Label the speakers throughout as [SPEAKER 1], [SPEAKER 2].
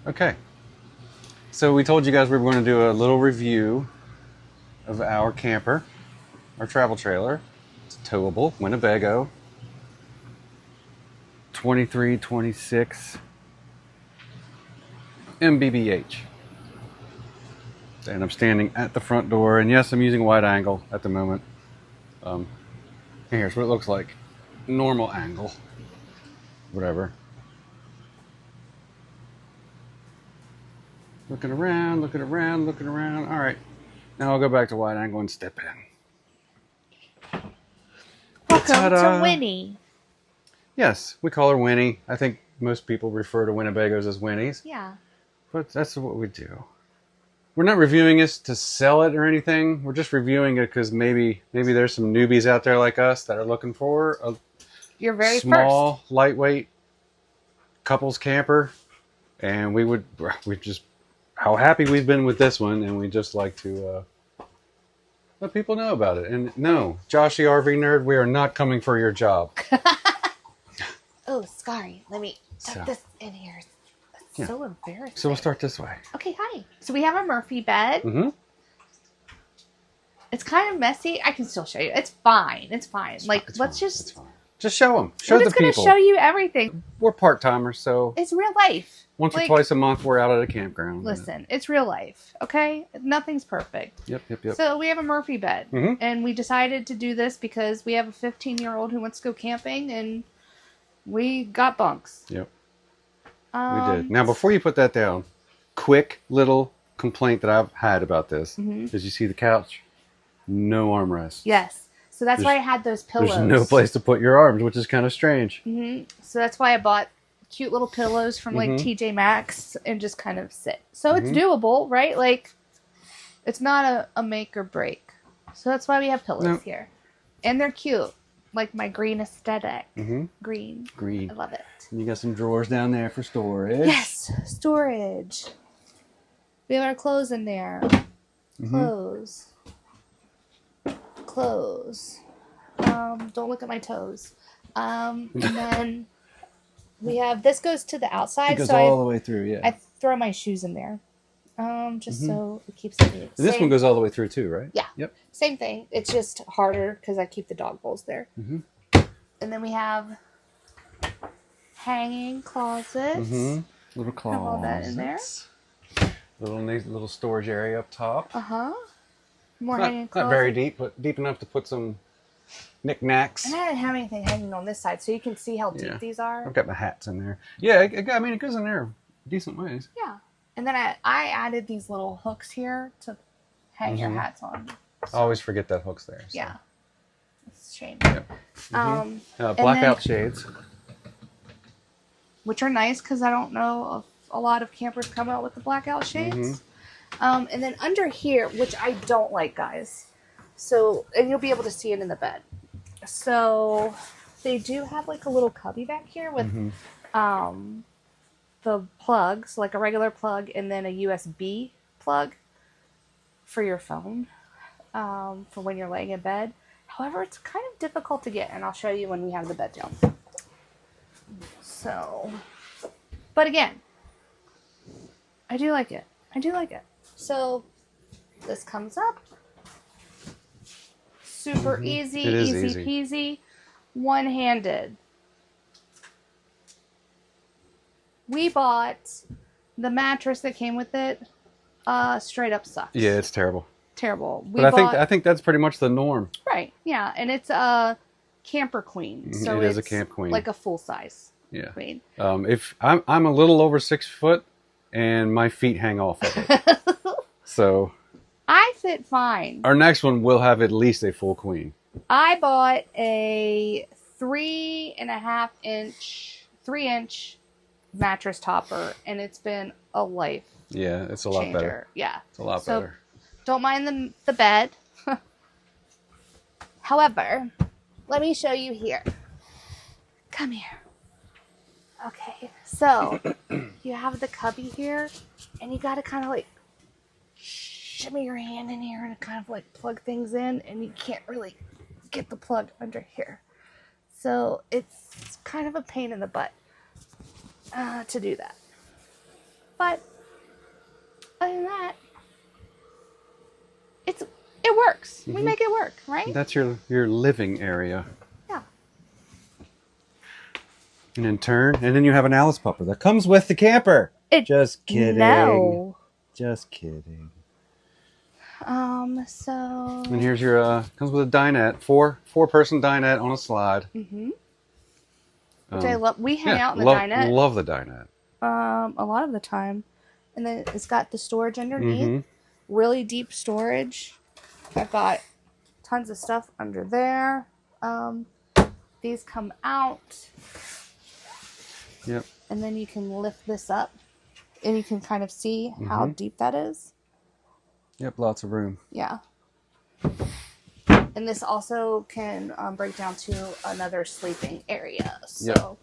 [SPEAKER 1] Okay. So we told you guys we were going to do a little review of our camper, our travel trailer. It's a towable Winnebago 2326 MBBH. And I'm standing at the front door, and yes, I'm using wide angle at the moment. Here's what it looks like. Normal angle. Whatever. Looking around, looking around, looking around. All right. Now I'll go back to wide angle and step in.
[SPEAKER 2] Welcome to Winnie.
[SPEAKER 1] Yes, we call her Winnie. I think most people refer to Winnebagos as Winnies.
[SPEAKER 2] Yeah.
[SPEAKER 1] But that's what we do. We're not reviewing this to sell it or anything. We're just reviewing it because maybe there's some newbies out there like us that are looking for a small, lightweight couples camper. And we just, how happy we've been with this one, and we just like to let people know about it. And no, Joshy RV Nerd, we are not coming for your job.
[SPEAKER 2] Oh, sorry. Let me tuck this in here. It's so embarrassing.
[SPEAKER 1] So we'll start this way.
[SPEAKER 2] Okay, hi. So we have a Murphy bed.
[SPEAKER 1] Mm-hmm.
[SPEAKER 2] It's kind of messy. I can still show you. It's fine. It's fine. It's
[SPEAKER 1] just show them. Show the people.
[SPEAKER 2] We're just going to show you everything.
[SPEAKER 1] We're part-timers, so
[SPEAKER 2] it's real life.
[SPEAKER 1] Once or twice a month, we're out at a campground.
[SPEAKER 2] Listen, it's real life, okay? Nothing's perfect.
[SPEAKER 1] Yep.
[SPEAKER 2] So we have a Murphy bed, and we decided to do this because we have a 15-year-old who wants to go camping, and we got bunks.
[SPEAKER 1] Yep. We did. Now, before you put that down, quick little complaint that I've had about this is you see the couch, no armrest.
[SPEAKER 2] Yes. So that's why I had those pillows.
[SPEAKER 1] There's no place to put your arms, which is kind of strange.
[SPEAKER 2] So that's why I bought cute little pillows from like TJ Maxx and just kind of sit. So it's doable, right? Like, it's not a make or break. So that's why we have pillows here. And they're cute. Like my green aesthetic. Green. I love it.
[SPEAKER 1] And you got some drawers down there for storage.
[SPEAKER 2] Yes, storage. We have our clothes in there. Clothes. Don't look at my toes. And then we have, this goes to the outside.
[SPEAKER 1] It goes all the way through, yeah.
[SPEAKER 2] I throw my shoes in there. Just so it keeps it neat.
[SPEAKER 1] This one goes all the way through too, right?
[SPEAKER 2] Yeah.
[SPEAKER 1] Yep.
[SPEAKER 2] Same thing. It's just harder because I keep the dog bowls there. And then we have hanging closets.
[SPEAKER 1] Little closets.
[SPEAKER 2] Have all that in there.
[SPEAKER 1] Little storage area up top.
[SPEAKER 2] More hanging closets.
[SPEAKER 1] Not very deep, but deep enough to put some knickknacks.
[SPEAKER 2] And I didn't have anything hanging on this side, so you can see how deep these are.
[SPEAKER 1] I've got my hats in there. Yeah, I mean, it goes in there decent ways.
[SPEAKER 2] Yeah. And then I added these little hooks here to hang your hats on.
[SPEAKER 1] I always forget that hook's there. So.
[SPEAKER 2] Yeah. It's a shame.
[SPEAKER 1] Yep. Blackout shades.
[SPEAKER 2] Which are nice because I don't know of a lot of campers come out with the blackout shades. And then under here, which I don't like, guys. So, and you'll be able to see it in the bed. So, they do have like a little cubby back here with the plugs, like a regular plug and then a USB plug for your phone for when you're laying in bed. However, it's kind of difficult to get, and I'll show you when we have the bed down. So, but again, I do like it. So, this comes up. Super easy, easy peasy, one-handed. We bought the mattress that came with it. Straight up sucks.
[SPEAKER 1] Yeah, it's terrible.
[SPEAKER 2] But
[SPEAKER 1] I think that's pretty much the norm.
[SPEAKER 2] Right. Yeah, and it's a camper queen. So
[SPEAKER 1] it is a camp queen,
[SPEAKER 2] like a full size.
[SPEAKER 1] Yeah.
[SPEAKER 2] Queen.
[SPEAKER 1] If I'm a little over 6 foot, and my feet hang off of it, so
[SPEAKER 2] I fit fine.
[SPEAKER 1] Our next one will have at least a full queen.
[SPEAKER 2] I bought a 3-inch mattress topper, and it's been a life.
[SPEAKER 1] Yeah, it's a lot better.
[SPEAKER 2] Yeah,
[SPEAKER 1] it's a lot better.
[SPEAKER 2] Don't mind the bed. However, let me show you here. Come here. Okay, so you have the cubby here, and you got to kind of like shimmy your hand in here and kind of like plug things in, and you can't really get the plug under here. So it's kind of a pain in the butt to do that. But other than that, it works. We make it work, right?
[SPEAKER 1] That's your living area.
[SPEAKER 2] Yeah.
[SPEAKER 1] And in turn, and then you have an Alice pupper that comes with the camper. Just kidding.
[SPEAKER 2] No.
[SPEAKER 1] Just kidding.
[SPEAKER 2] So.
[SPEAKER 1] And here's your comes with a dinette, four-person dinette on a slide.
[SPEAKER 2] Mm-hmm. Which I love. We hang out in the dinette.
[SPEAKER 1] Love the dinette.
[SPEAKER 2] A lot of the time, and then it's got the storage underneath. Really deep storage. I've got tons of stuff under there. These come out.
[SPEAKER 1] Yep.
[SPEAKER 2] And then you can lift this up, and you can kind of see how deep that is.
[SPEAKER 1] Yep, lots of room.
[SPEAKER 2] Yeah. And this also can break down to another sleeping area. So,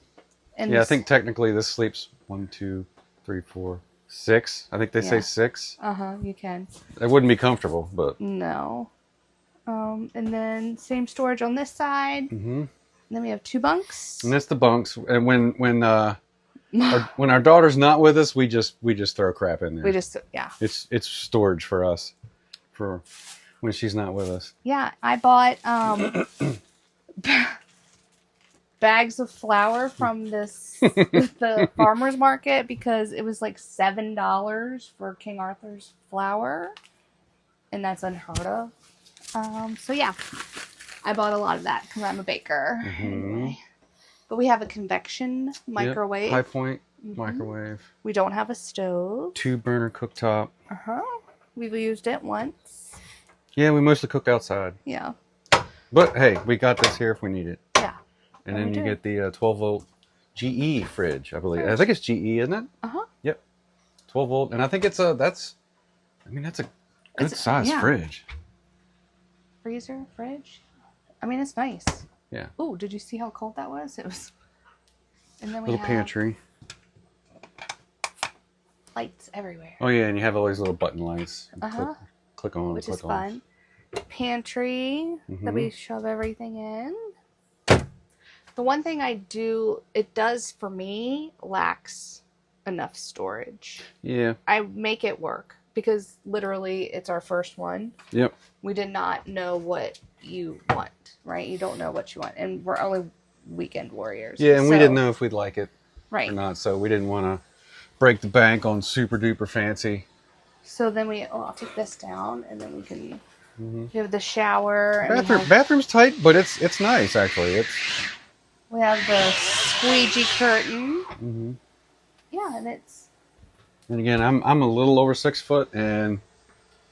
[SPEAKER 2] and
[SPEAKER 1] I think technically this sleeps 1, 2, 3, 4, 6. I think they say 6.
[SPEAKER 2] You can.
[SPEAKER 1] It wouldn't be comfortable, but
[SPEAKER 2] no. And then same storage on this side. And then we have 2 bunks.
[SPEAKER 1] And that's the bunks. And when our daughter's not with us, we just throw crap in there. It's storage for us, for when she's not with us.
[SPEAKER 2] Yeah, I bought bags of flour from the farmer's market because it was like $7 for King Arthur's flour, and that's unheard of. So yeah, I bought a lot of that because I'm a baker. Anyway. But we have a convection microwave.
[SPEAKER 1] High point microwave.
[SPEAKER 2] We don't have a stove.
[SPEAKER 1] 2-burner cooktop.
[SPEAKER 2] We've used it once.
[SPEAKER 1] Yeah, we mostly cook outside.
[SPEAKER 2] Yeah.
[SPEAKER 1] But hey, we got this here if we need it.
[SPEAKER 2] Yeah.
[SPEAKER 1] And then you get the 12-volt GE fridge, I believe. I think it's GE, isn't it? Yep. 12-volt. And I think it's that's a good size fridge.
[SPEAKER 2] Freezer, fridge. I mean, it's nice.
[SPEAKER 1] Yeah.
[SPEAKER 2] Oh, did you see how cold that was? It was. And then we
[SPEAKER 1] have pantry.
[SPEAKER 2] Lights everywhere.
[SPEAKER 1] Oh yeah, and you have all these little button lights. Click on,
[SPEAKER 2] which
[SPEAKER 1] click
[SPEAKER 2] is fun. Pantry that we shove everything in. The one thing it does for me, lacks enough storage. Yeah. I make it work because literally it's our first one. Yep. We did not know what you want, right? You don't know what you want. And we're only weekend warriors.
[SPEAKER 1] Yeah, and we didn't know if we'd like it or not, so we didn't want to break the bank on super duper fancy.
[SPEAKER 2] So then I'll take this down, and then we can we have the shower.
[SPEAKER 1] Bathroom's tight, but it's nice actually.
[SPEAKER 2] We have the squeegee curtain. Yeah, and it's.
[SPEAKER 1] And again, I'm a little over 6 foot, and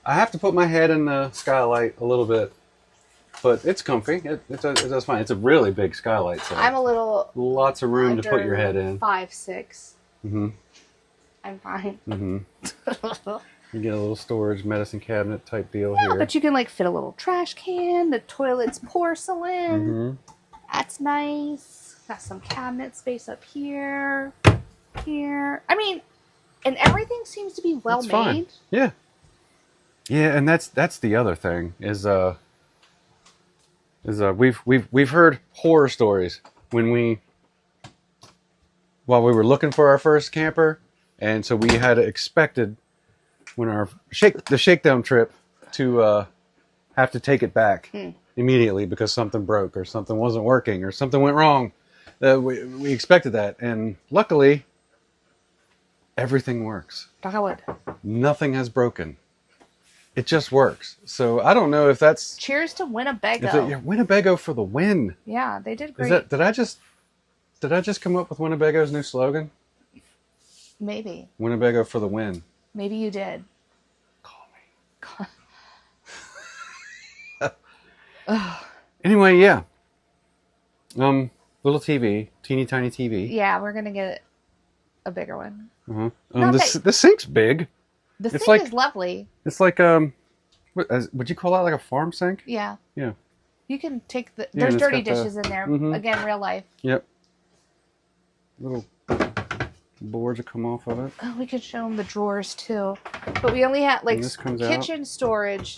[SPEAKER 1] I have to put my head in the skylight a little bit, but it's comfy. It does fine. It's a really big skylight, so
[SPEAKER 2] I'm a little.
[SPEAKER 1] Lots of room to put your head in.
[SPEAKER 2] 5'6". I'm fine.
[SPEAKER 1] You get a little storage medicine cabinet type deal here.
[SPEAKER 2] But you can fit a little trash can. The toilet's porcelain. That's nice. Got some cabinet space up here. Here. I mean, and everything seems to be well made. Fine.
[SPEAKER 1] Yeah. Yeah, and that's the other thing is we've heard horror stories while we were looking for our first camper, and so we had expected when the shakedown trip to have to take it back immediately because something broke or something wasn't working or something went wrong. We expected that, and luckily everything works.
[SPEAKER 2] Knock on wood.
[SPEAKER 1] Nothing has broken. It just works. So I don't know if that's...
[SPEAKER 2] Cheers to Winnebago.
[SPEAKER 1] Winnebago for the win.
[SPEAKER 2] Yeah, they did great.
[SPEAKER 1] Did I just come up with Winnebago's new slogan?
[SPEAKER 2] Maybe.
[SPEAKER 1] Winnebago for the win.
[SPEAKER 2] Maybe you did.
[SPEAKER 1] Call me. Anyway, yeah. Little TV. Teeny tiny TV.
[SPEAKER 2] Yeah, we're going to get a bigger one.
[SPEAKER 1] The sink's big.
[SPEAKER 2] The sink is lovely.
[SPEAKER 1] It's like, would you call that like a farm sink?
[SPEAKER 2] Yeah.
[SPEAKER 1] Yeah.
[SPEAKER 2] You can take there's dirty dishes in there. Again, real life.
[SPEAKER 1] Yep. Little boards that come off of it.
[SPEAKER 2] Oh, we could show them the drawers too. But we only have kitchen storage.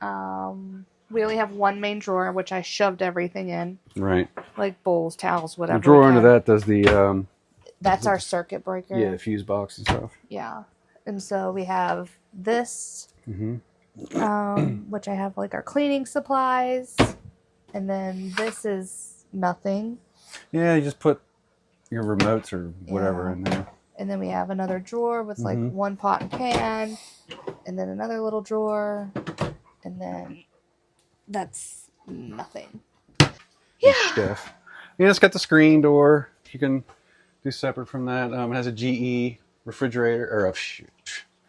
[SPEAKER 2] We only have one main drawer, which I shoved everything in.
[SPEAKER 1] Right.
[SPEAKER 2] Like bowls, towels, whatever.
[SPEAKER 1] The drawer under that does the
[SPEAKER 2] That's our circuit breaker.
[SPEAKER 1] Yeah, the fuse box and stuff.
[SPEAKER 2] Yeah. And so we have this, which I have like our cleaning supplies. And then this is nothing.
[SPEAKER 1] Yeah, you just put your remotes or whatever in there.
[SPEAKER 2] And then we have another drawer with like one pot and pan. And then another little drawer. And then that's nothing. Yeah.
[SPEAKER 1] Stuff. Yeah, it's got the screen door. You can do separate from that. It has a GE refrigerator, or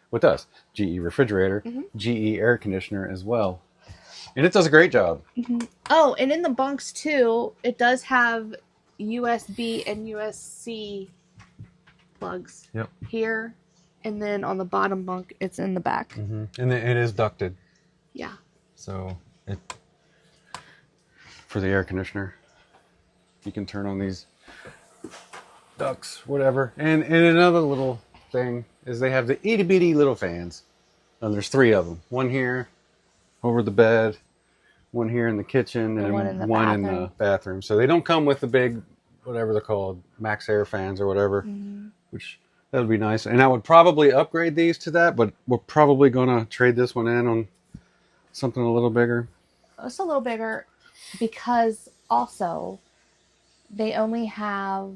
[SPEAKER 1] what does? GE refrigerator, GE air conditioner as well. And it does a great job.
[SPEAKER 2] Oh, and in the bunks too, it does have USB and USB-C plugs.
[SPEAKER 1] Yep.
[SPEAKER 2] Here, and then on the bottom bunk, it's in the back.
[SPEAKER 1] And then it is ducted.
[SPEAKER 2] Yeah.
[SPEAKER 1] So for the air conditioner, you can turn on these ducts, whatever. And another little thing is they have the itty bitty little fans. And there's 3 of them. One here over the bed, one here in the kitchen, and one in the bathroom. So they don't come with the big, whatever they're called, max air fans or whatever, which that would be nice. And I would probably upgrade these to that, but we're probably going to trade this one in on something a little bigger.
[SPEAKER 2] It's a little bigger because also they only have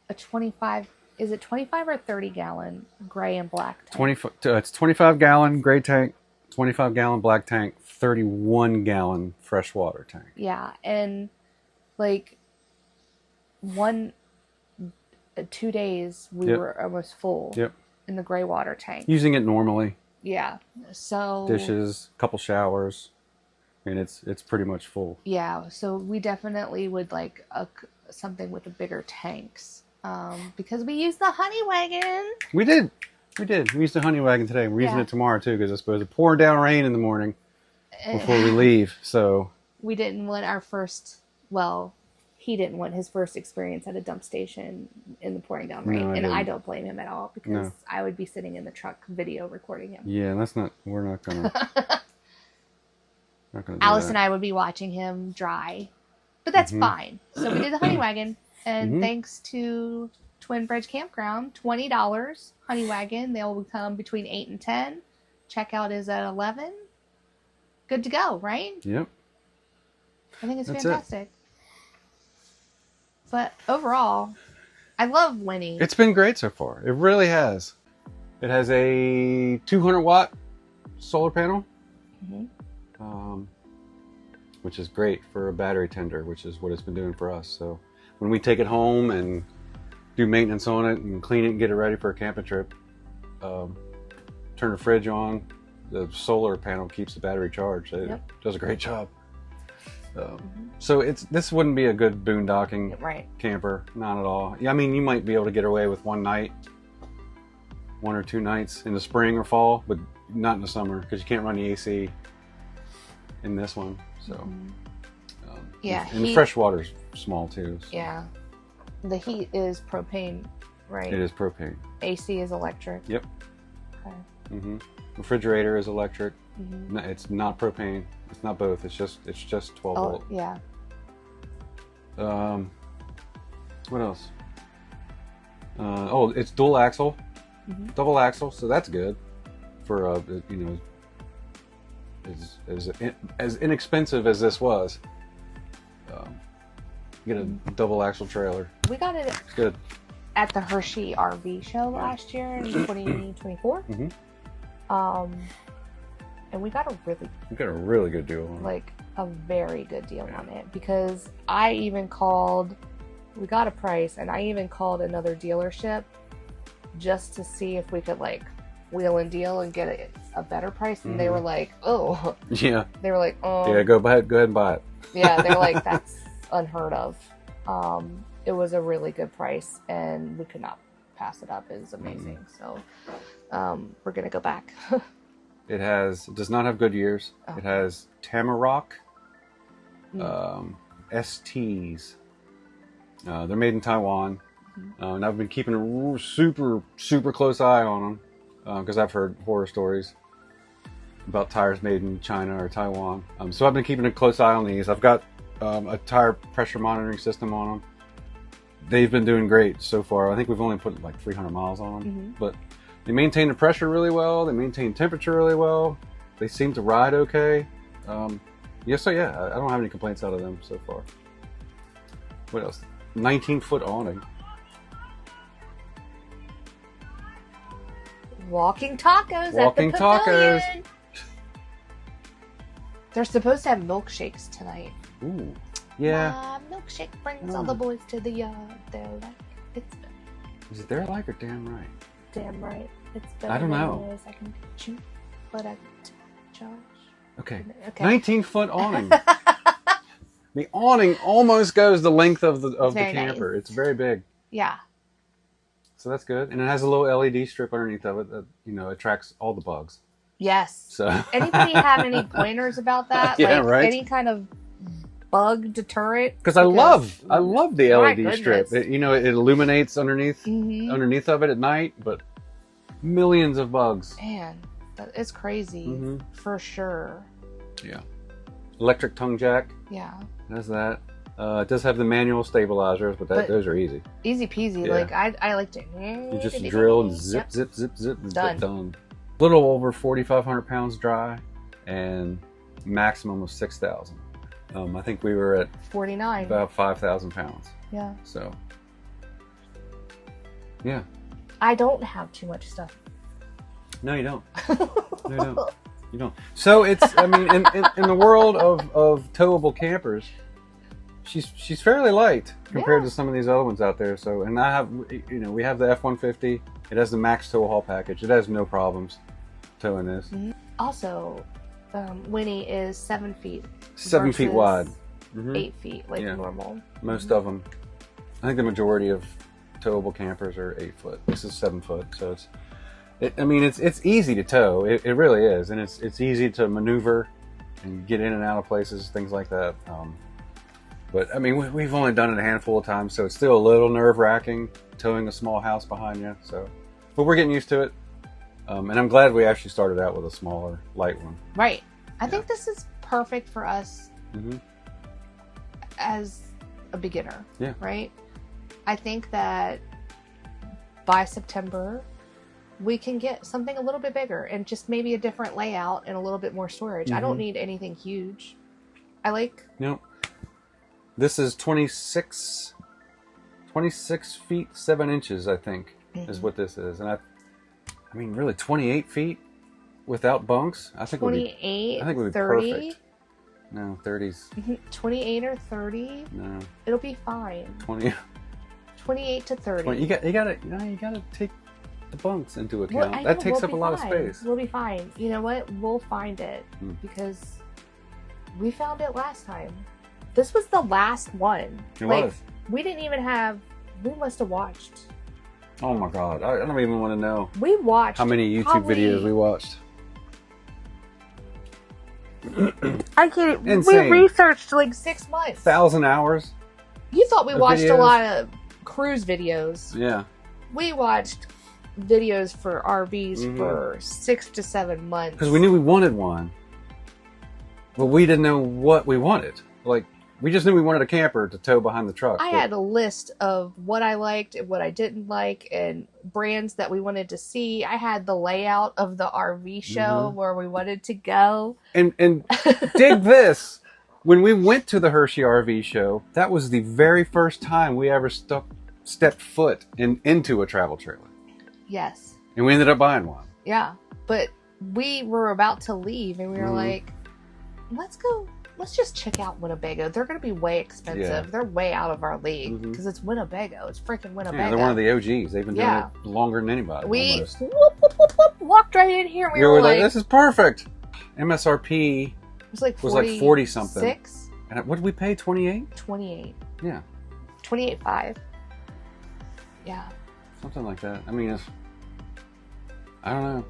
[SPEAKER 2] a 25, is it 25 or 30 gallon gray and black tank?
[SPEAKER 1] It's 25 gallon gray tank, 25 gallon black tank, 31 gallon freshwater tank.
[SPEAKER 2] Yeah, and like 2 days we were almost full in the gray water tank.
[SPEAKER 1] Using it normally.
[SPEAKER 2] Yeah, so
[SPEAKER 1] dishes, a couple showers, and it's pretty much full.
[SPEAKER 2] Yeah, so we definitely would like something with the bigger tanks. Because we used the honey wagon.
[SPEAKER 1] We did. We used the honey wagon today. We're using it tomorrow too because it's supposed to pour down rain in the morning before we leave. So
[SPEAKER 2] we didn't want our first. Well, he didn't want his first experience at a dump station in the pouring down rain, and I don't blame him at all because I would be sitting in the truck video recording him.
[SPEAKER 1] Yeah, we're not gonna.
[SPEAKER 2] Alice and I would be watching him dry, but that's fine. So we did the honey wagon. And thanks to Twin Bridge Campground, $20 honey wagon. They'll come between 8 and 10. Checkout is at 11. Good to go, right?
[SPEAKER 1] Yep.
[SPEAKER 2] I think it's fantastic. But overall, I love Winnie.
[SPEAKER 1] It's been great so far. It really has. It has a 200 watt solar panel, which is great for a battery tender, which is what it's been doing for us. So when we take it home and do maintenance on it and clean it and get it ready for a camping trip, turn the fridge on, the solar panel keeps the battery charged. It does a great job. So this wouldn't be a good boondocking camper, not at all. Yeah, I mean, you might be able to get away with 1 or 2 nights in the spring or fall, but not in the summer because you can't run the AC in this one. So and the fresh water's small too. So.
[SPEAKER 2] Yeah, the heat is propane, right?
[SPEAKER 1] It is propane.
[SPEAKER 2] AC is electric.
[SPEAKER 1] Yep.
[SPEAKER 2] Okay.
[SPEAKER 1] Refrigerator is electric. No, it's not propane. It's not both. It's just 12 volt.
[SPEAKER 2] Yeah.
[SPEAKER 1] What else? It's dual axle, double axle. So that's good for as inexpensive as this was. Get a double axle trailer.
[SPEAKER 2] We got it.
[SPEAKER 1] It's good.
[SPEAKER 2] At the Hershey RV show last year in 2024. And we got a really
[SPEAKER 1] good deal on it.
[SPEAKER 2] Like a very good deal on it because I even called. We got a price, and I even called another dealership just to see if we could like wheel and deal and get a better price. And they were like, "Oh,
[SPEAKER 1] yeah."
[SPEAKER 2] They were like, "Oh,
[SPEAKER 1] yeah, go ahead and buy it."
[SPEAKER 2] Yeah, they were like, "That's unheard of." It was a really good price, and we could not pass it up. It was amazing. So we're gonna go back.
[SPEAKER 1] It does not have Goodyears. Oh. It has Tamarack STs. They're made in Taiwan. And I've been keeping a super, super close eye on them because I've heard horror stories about tires made in China or Taiwan. So I've been keeping a close eye on these. I've got a tire pressure monitoring system on them. they've been doing great so far. I think we've only put like 300 miles on them, but they maintain the pressure really well. They maintain temperature really well. They seem to ride okay. So yeah, I don't have any complaints out of them so far. What else? 19-foot awning.
[SPEAKER 2] Walking tacos
[SPEAKER 1] Walking
[SPEAKER 2] at the pavilion.
[SPEAKER 1] tacos. They're
[SPEAKER 2] supposed to have milkshakes tonight.
[SPEAKER 1] Ooh, yeah.
[SPEAKER 2] Milkshake brings all the boys to the yard. They're like, it's.
[SPEAKER 1] Is it their like or damn right?
[SPEAKER 2] Damn right. It's better.
[SPEAKER 1] I don't know.
[SPEAKER 2] I can chew, but I charge.
[SPEAKER 1] Okay. 19-foot awning. The awning almost goes the length of the camper. Nice. It's very big.
[SPEAKER 2] Yeah.
[SPEAKER 1] So that's good, and it has a little LED strip underneath of it that attracts all the bugs.
[SPEAKER 2] Yes.
[SPEAKER 1] So
[SPEAKER 2] anybody have any pointers about that?
[SPEAKER 1] Yeah, right.
[SPEAKER 2] Any kind of bug deterrent?
[SPEAKER 1] Because I love the LED strip. It illuminates underneath of it at night, but millions of bugs.
[SPEAKER 2] Man, that is crazy for sure.
[SPEAKER 1] Yeah. Electric tongue jack.
[SPEAKER 2] Yeah.
[SPEAKER 1] It has that. It does have the manual stabilizers, but those are easy.
[SPEAKER 2] Easy peasy. Yeah. Like I like to.
[SPEAKER 1] You just drill and zip, zip, zip, zip, and done. Little over 4,500 pounds dry, and maximum of 6,000. I think we were at
[SPEAKER 2] 49.
[SPEAKER 1] About 5,000 pounds.
[SPEAKER 2] Yeah.
[SPEAKER 1] So. Yeah.
[SPEAKER 2] I don't have too much stuff.
[SPEAKER 1] No, you don't. No, you don't. You don't. So it's. I mean, in the world of towable campers. She's fairly light compared to some of these other ones out there. So, and I have, we have the F-150. It has the max tow haul package. It has no problems towing this.
[SPEAKER 2] Also, Winnie is 7 feet.
[SPEAKER 1] 7 feet wide.
[SPEAKER 2] 8 feet, like normal.
[SPEAKER 1] Most of them. I think the majority of towable campers are 8 foot. This is 7 foot. So it's easy to tow. It really is, and it's easy to maneuver and get in and out of places, things like that. But I mean, we've only done it a handful of times, so it's still a little nerve-wracking towing a small house behind you. So, but we're getting used to it, and I'm glad we actually started out with a smaller, light one.
[SPEAKER 2] Right. I think this is perfect for us as a beginner.
[SPEAKER 1] Yeah.
[SPEAKER 2] Right. I think that by September, we can get something a little bit bigger and just maybe a different layout and a little bit more storage. I don't need anything huge. I like.
[SPEAKER 1] No. This is 26 feet 7 inches, I think, is what this is. And I mean, really, 28 feet without bunks? I think
[SPEAKER 2] 28,
[SPEAKER 1] I think it would be
[SPEAKER 2] 30?
[SPEAKER 1] perfect. No, 30s.
[SPEAKER 2] 28 or 30?
[SPEAKER 1] No.
[SPEAKER 2] It'll be fine. 28 to 30.
[SPEAKER 1] 20. You gotta take the bunks into account.
[SPEAKER 2] Well,
[SPEAKER 1] that takes up a lot of space.
[SPEAKER 2] We'll be fine. You know what? We'll find it because we found it last time. This was the last one.
[SPEAKER 1] It was.
[SPEAKER 2] We didn't even have. We must have watched.
[SPEAKER 1] Oh my God! I don't even want to know.
[SPEAKER 2] We watched
[SPEAKER 1] how many YouTube videos we watched.
[SPEAKER 2] I can't. Insane. We researched like 6 months.
[SPEAKER 1] 1,000 hours.
[SPEAKER 2] You thought we watched a lot of cruise videos.
[SPEAKER 1] Yeah.
[SPEAKER 2] We watched videos for RVs for 6 to 7 months.
[SPEAKER 1] Because we knew we wanted one, but we didn't know what we wanted. Like. We just knew we wanted a camper to tow behind the truck.
[SPEAKER 2] I had a list of what I liked and what I didn't like and brands that we wanted to see. I had the layout of the RV show where we wanted to go.
[SPEAKER 1] And dig this. When we went to the Hershey RV show, that was the very first time we ever stepped foot into a travel trailer.
[SPEAKER 2] Yes.
[SPEAKER 1] And we ended up buying one.
[SPEAKER 2] Yeah. But we were about to leave and we were like, let's go. Let's just check out Winnebago. They're going to be way expensive. Yeah. They're way out of our league because it's Winnebago. It's freaking Winnebago.
[SPEAKER 1] Yeah, they're one of the OGs. They've been doing it longer than anybody.
[SPEAKER 2] We walked right in here. We were like,
[SPEAKER 1] this is perfect. MSRP
[SPEAKER 2] was like
[SPEAKER 1] 40 something. And what did we pay? 28?
[SPEAKER 2] 28.
[SPEAKER 1] Yeah.
[SPEAKER 2] 28.5. Yeah.
[SPEAKER 1] Something like that. I mean, I don't know.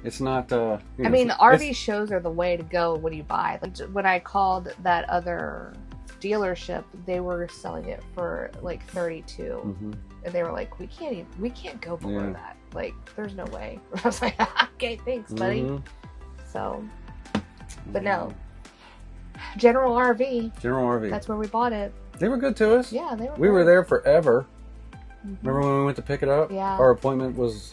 [SPEAKER 1] It's not.
[SPEAKER 2] RV shows are the way to go when you buy. Like when I called that other dealership, they were selling it for like 32, and they were like, "We can't go below that. Like, there's no way." I was like, "Okay, thanks, buddy." So, but no, General RV.
[SPEAKER 1] General RV.
[SPEAKER 2] That's where we bought it.
[SPEAKER 1] They were good to us.
[SPEAKER 2] Yeah, they were.
[SPEAKER 1] We were there forever. Remember when we went to pick it up?
[SPEAKER 2] Yeah.
[SPEAKER 1] Our appointment was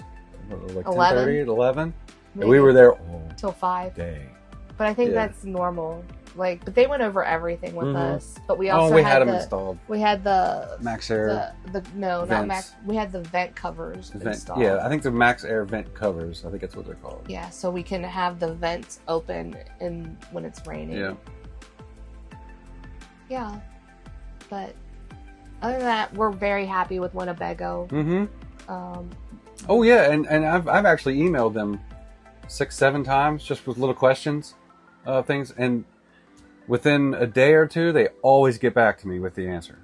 [SPEAKER 1] like
[SPEAKER 2] 11?
[SPEAKER 1] 10:30 at 11. And we were there all
[SPEAKER 2] till 5.
[SPEAKER 1] day.
[SPEAKER 2] But I think that's normal. Like, but they went over everything with us. But we also
[SPEAKER 1] we had them installed.
[SPEAKER 2] We had the
[SPEAKER 1] Max Air.
[SPEAKER 2] No,
[SPEAKER 1] vents.
[SPEAKER 2] not Max. We had the vent covers installed.
[SPEAKER 1] Yeah, I think the Max Air vent covers. I think that's what they're called.
[SPEAKER 2] Yeah, so we can have the vents open when it's raining.
[SPEAKER 1] Yeah.
[SPEAKER 2] Yeah. But other than that, we're very happy with Winnebago.
[SPEAKER 1] Oh yeah, and I've actually emailed them 6-7 times just with little questions, things, and within a day or two, they always get back to me with the answer.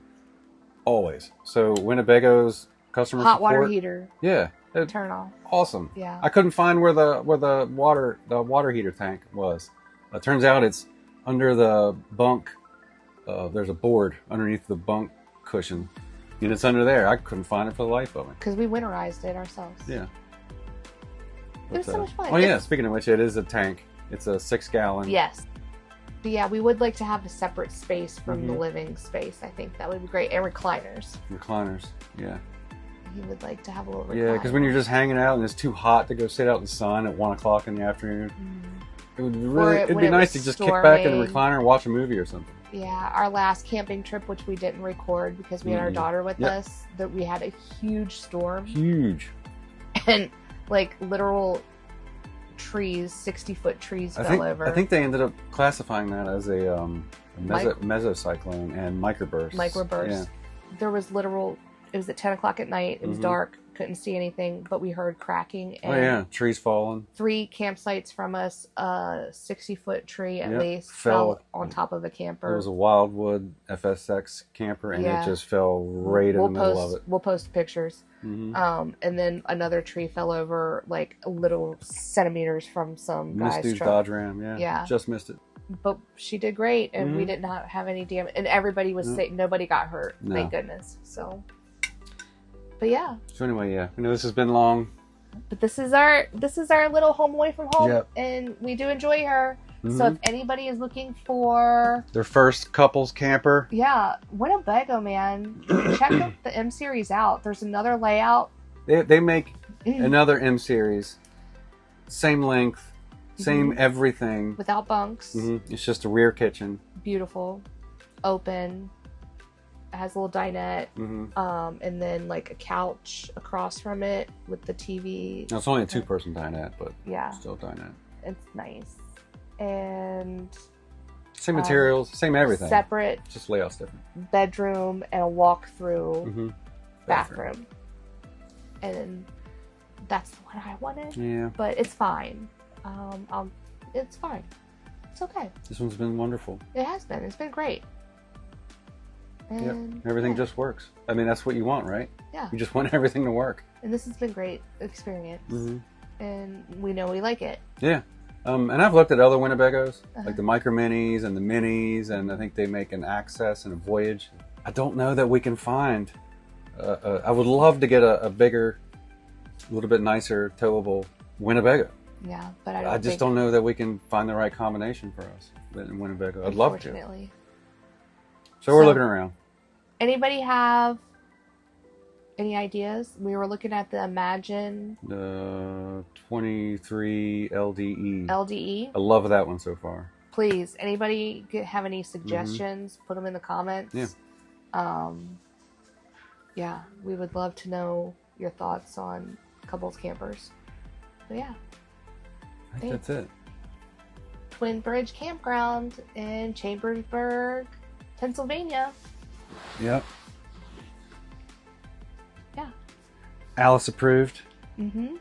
[SPEAKER 1] Always. So Winnebago's customer
[SPEAKER 2] hot
[SPEAKER 1] support,
[SPEAKER 2] water heater.
[SPEAKER 1] Yeah.
[SPEAKER 2] Turn off.
[SPEAKER 1] Awesome.
[SPEAKER 2] Yeah.
[SPEAKER 1] I couldn't find where the water heater tank was. It turns out it's under the bunk. There's a board underneath the bunk cushion, and it's under there. I couldn't find it for the life of me.
[SPEAKER 2] Because we winterized it ourselves.
[SPEAKER 1] Yeah.
[SPEAKER 2] It was so much fun.
[SPEAKER 1] Oh yeah, speaking of which, it is a tank. It's a 6-gallon.
[SPEAKER 2] Yes. But yeah, we would like to have a separate space from the living space. I think that would be great. And recliners.
[SPEAKER 1] Recliners, yeah.
[SPEAKER 2] He would like to have a little recliner.
[SPEAKER 1] Yeah, because when you're just hanging out and it's too hot to go sit out in the sun at 1 o'clock in the afternoon, it would it'd be nice to just kick back in the recliner and watch a movie or something.
[SPEAKER 2] Yeah, our last camping trip, which we didn't record because we had our daughter with us, that we had a huge storm.
[SPEAKER 1] Huge.
[SPEAKER 2] And like literal trees, 60-foot trees fell over.
[SPEAKER 1] I think they ended up classifying that as a mesocyclone and microburst.
[SPEAKER 2] Microburst. Yeah. There was literal. It was at 10 o'clock at night. It was dark. Couldn't see anything, but we heard cracking. And
[SPEAKER 1] trees falling.
[SPEAKER 2] 3 campsites from us, a 60-foot tree at least fell on top of a camper.
[SPEAKER 1] It was a Wildwood FSX camper, and it just fell right in the middle of it.
[SPEAKER 2] We'll post pictures. And then another tree fell over like a little centimeters from some guy's truck.
[SPEAKER 1] Dodge Ram, yeah. Just missed it.
[SPEAKER 2] But she did great, and we did not have any damage. And everybody was safe. Nobody got hurt. No. Thank goodness. So... But yeah.
[SPEAKER 1] So anyway, I know this has been long.
[SPEAKER 2] But this is our little home away from home, and we do enjoy her. So if anybody is looking for
[SPEAKER 1] their first couples camper,
[SPEAKER 2] Winnebago, man, check the M series out. There's another layout.
[SPEAKER 1] They make another M series, same length, same everything,
[SPEAKER 2] without bunks.
[SPEAKER 1] It's just a rear kitchen.
[SPEAKER 2] Beautiful, open. It has a little dinette, and then like a couch across from it with the TV.
[SPEAKER 1] Now, it's only a 2-person dinette, but still dinette.
[SPEAKER 2] It's nice. And
[SPEAKER 1] same materials, same everything.
[SPEAKER 2] Separate.
[SPEAKER 1] Just layout's different.
[SPEAKER 2] Bedroom and a walk-through bathroom. And that's the one I wanted. Yeah. But it's fine. It's fine. It's okay.
[SPEAKER 1] This one's been wonderful.
[SPEAKER 2] It has been. It's been great. And
[SPEAKER 1] everything just works. I mean, that's what you want, right?
[SPEAKER 2] Yeah.
[SPEAKER 1] You just want everything to work.
[SPEAKER 2] And this has been great experience. And we know we like it.
[SPEAKER 1] Yeah. And I've looked at other Winnebagos, like the Micro Minis and the Minis, and I think they make an Access and a Voyage. I don't know that we can find. I would love to get a bigger, a little bit nicer, towable Winnebago.
[SPEAKER 2] Yeah, but
[SPEAKER 1] I just don't know that we can find the right combination for us in Winnebago. I'd love to. So we're looking around.
[SPEAKER 2] Anybody have any ideas? We were looking at the Imagine.
[SPEAKER 1] The 23 LDE.
[SPEAKER 2] LDE?
[SPEAKER 1] I love that one so far.
[SPEAKER 2] Please, anybody have any suggestions? Put them in the comments. Yeah. We would love to know your thoughts on couples campers. But yeah.
[SPEAKER 1] I think that's it.
[SPEAKER 2] Twin Bridge Campground in Chambersburg, Pennsylvania.
[SPEAKER 1] Yep.
[SPEAKER 2] Yeah.
[SPEAKER 1] Alice approved.
[SPEAKER 2] Mm-hmm.